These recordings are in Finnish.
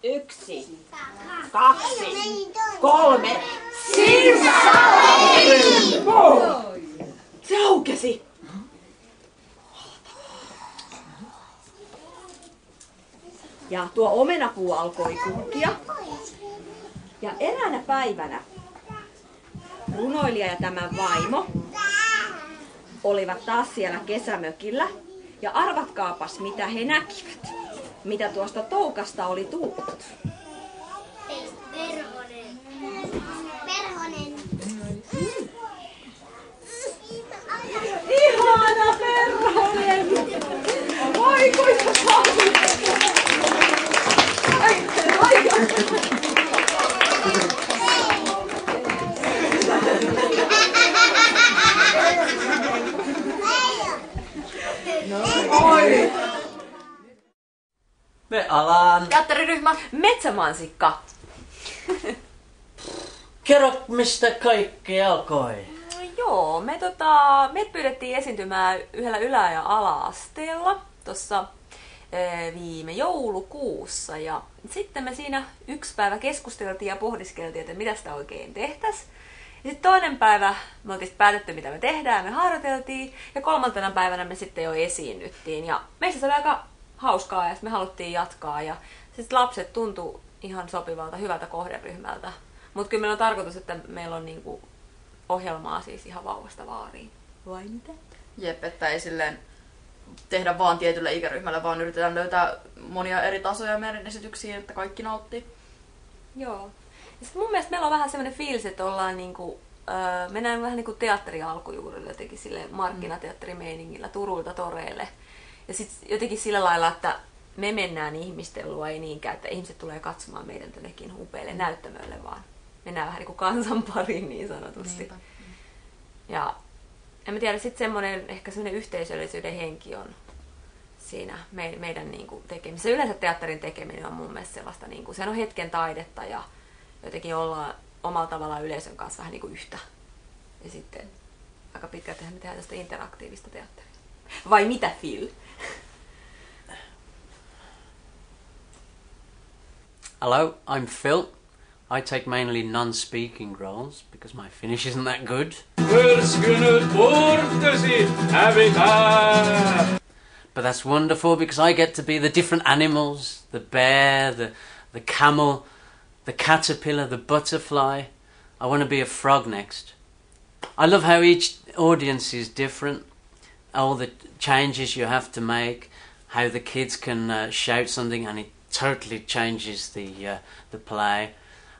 1, 2, 3. Se aukesi. Ja tuo omenapuu alkoi kukkia. Ja eräänä päivänä runoilija ja tämän vaimo olivat taas siellä kesämökillä. Ja arvatkaapas, mitä he näkivät. Mitä tuosta toukasta oli tullut. Perhonen. Perhonen. Ihana perhonen! Oi kuinka kaunis! Oi! Me alan. Teatteriryhmä Metsämansikka. Kerro, mistä kaikki alkoi. No joo, me pyydettiin esiintymään yhdellä ylä- ja ala-asteella tuossa viime joulukuussa. Ja sitten me siinä yksi päivä keskusteltiin ja pohdiskeltiin, että mitä sitä oikein tehtäisiin. Ja sitten toinen päivä me oltiin päätetty, mitä me tehdään, me harjoiteltiin. Ja kolmantena päivänä me sitten jo esiinnyttiin. Ja meistä se oli aika hauskaa ja me haluttiin jatkaa. Ja sitten lapset tuntui ihan sopivalta, hyvältä kohderyhmältä. Mutta kyllä meillä on tarkoitus, että meillä on niinku ohjelmaa siis ihan vauvasta vaariin. Vai mitä? Jep, että ei silleen tehdä vaan tietylle ikäryhmälle, vaan yritetään löytää monia eri tasoja meidän esityksiin, että kaikki nauttii. Joo. Ja sit mun mielestä meillä on vähän semmoinen fiilis, että ollaan niinku, mennään vähän niinku teatterin alkujuurille jotenkin silleen markkinateatterimeiningillä Turuilta toreille. Ja sitten jotenkin sillä lailla, että me mennään ihmisten luo, ei niinkään, että ihmiset tulee katsomaan meidän tännekin upeille näyttämöille, vaan mennään vähän niin kuin kansan pariin niin sanotusti. Niinpä. Ja en mä tiedä, sitten semmoinen ehkä semmoinen yhteisöllisyyden henki on siinä meidän niin kuin tekemisessä. Yleensä teatterin tekeminen on mun mielestä sellaista, niin kuin, se on hetken taidetta ja jotenkin ollaan omalla tavallaan yleisön kanssa vähän niin kuin yhtä. Ja sitten aika pitkälti me tehdään tästä interaktiivista teatteria. Vai mitä, Phil? Hello, I'm Phil. I take mainly non-speaking roles because my Finnish isn't that good. But that's wonderful because I get to be the different animals, the bear, the camel, the caterpillar, the butterfly. I want to be a frog next. I love how each audience is different, all the changes you have to make, how the kids can shout something and it totally changes the play.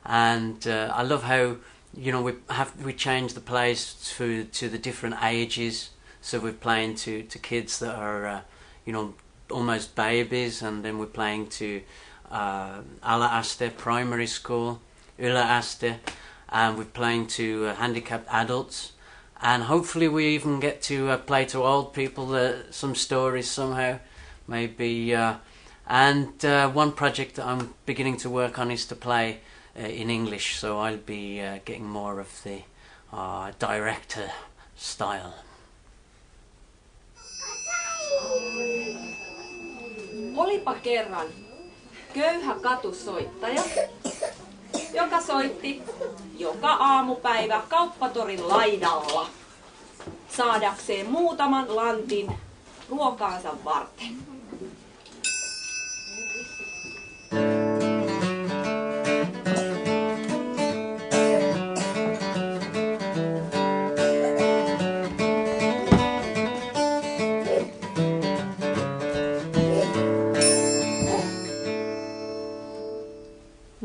And I love how, you know, we change the plays to the different ages. So we're playing to kids that are, you know, almost babies, and then we're playing to ala-aste primary school, yläaste, and we're playing to handicapped adults. And hopefully we even get to play to old people some stories somehow, maybe. And one project that I'm beginning to work on is to play in English, so I'll be getting more of the director style. Olipa kerran köyhä katusoittaja, joka soitti joka aamupäivä kauppatorin laidalla saadakseen muutaman lantin ruokaansa varten.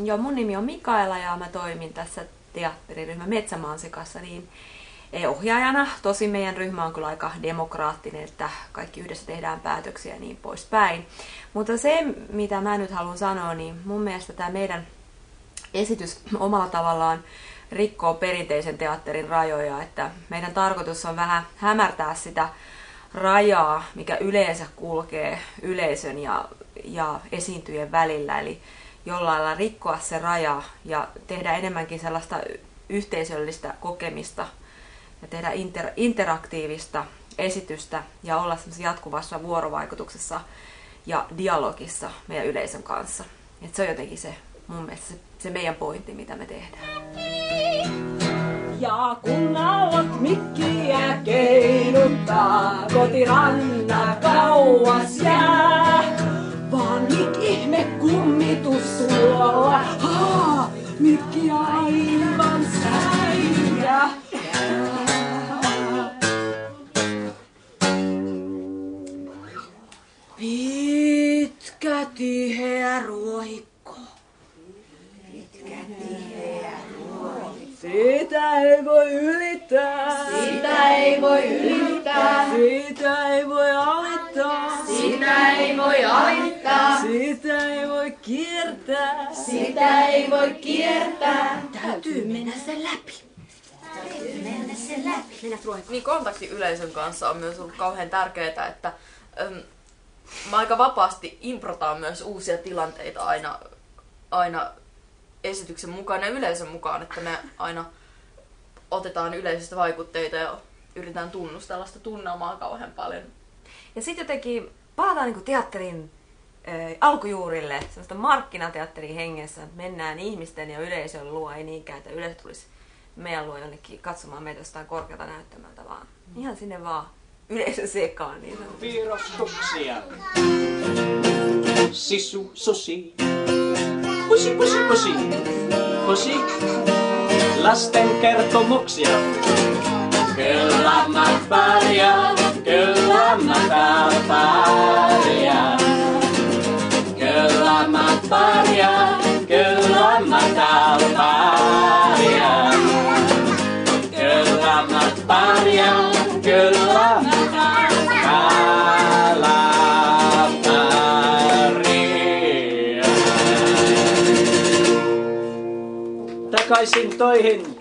Joo, mun nimi on Mikaela ja mä toimin tässä teatteriryhmä Metsämansikassa niin ohjaajana. Tosin meidän ryhmä on kyllä aika demokraattinen, että kaikki yhdessä tehdään päätöksiä ja niin poispäin. Mutta se, mitä mä nyt haluan sanoa, niin mun mielestä tämä meidän esitys omalla tavallaan rikkoo perinteisen teatterin rajoja. Että meidän tarkoitus on vähän hämärtää sitä rajaa, mikä yleensä kulkee yleisön ja esiintyjien välillä. Eli jollain lailla rikkoa se raja ja tehdä enemmänkin sellaista yhteisöllistä kokemista ja tehdä interaktiivista esitystä ja olla jatkuvassa vuorovaikutuksessa ja dialogissa meidän yleisön kanssa. Et se on jotenkin se, mun mielestä se meidän pointti, mitä me tehdään. Ja kun aallot mikkiä keinuttaa, kotiranna kauas jää. Vaan mik ihme kummitus tuolla, mikki aivan säijä. Pitkä tiheä ruohikko. Sitä ei voi ylittää. Sitä ei voi ylittää. Sitä ei voi alittaa. Sitä ei voi alittaa. Sitä ei voi kiertää. Sitä ei voi kiertää. Täytyy mennä sen läpi. Niin kontakti yleisön kanssa on myös ollut kauhean tärkeää, että mä aika vapaasti improtaan myös uusia tilanteita aina esityksen mukaan ja yleisön mukaan, että me aina otetaan yleisöstä vaikutteita ja yritetään tunnustella sitä tunnelmaa kauhean paljon. Ja sitten jotenkin palataan niinku teatterin alkujuurille, sellaista markkinateatterin hengessä, että mennään ihmisten ja yleisön luo, ei niinkään, että yleisö tulisi meidän luo jonnekin katsomaan meitä jostain korkealta näyttämältä, vaan ihan sinne vaan yleisön sekaan. Niin Piirustuksia. Sisu, susi. Pusi, pusi, pusi. Pusi. Lasten kertomuksia. Kyllä mä pärjään, kyllä mä täällä pärjään. Kyllä mä pärjään, kyllä mä täällä pärjään. Kyllä mä pärjään, kyllä mä täällä pärjään. Takaisin töihin.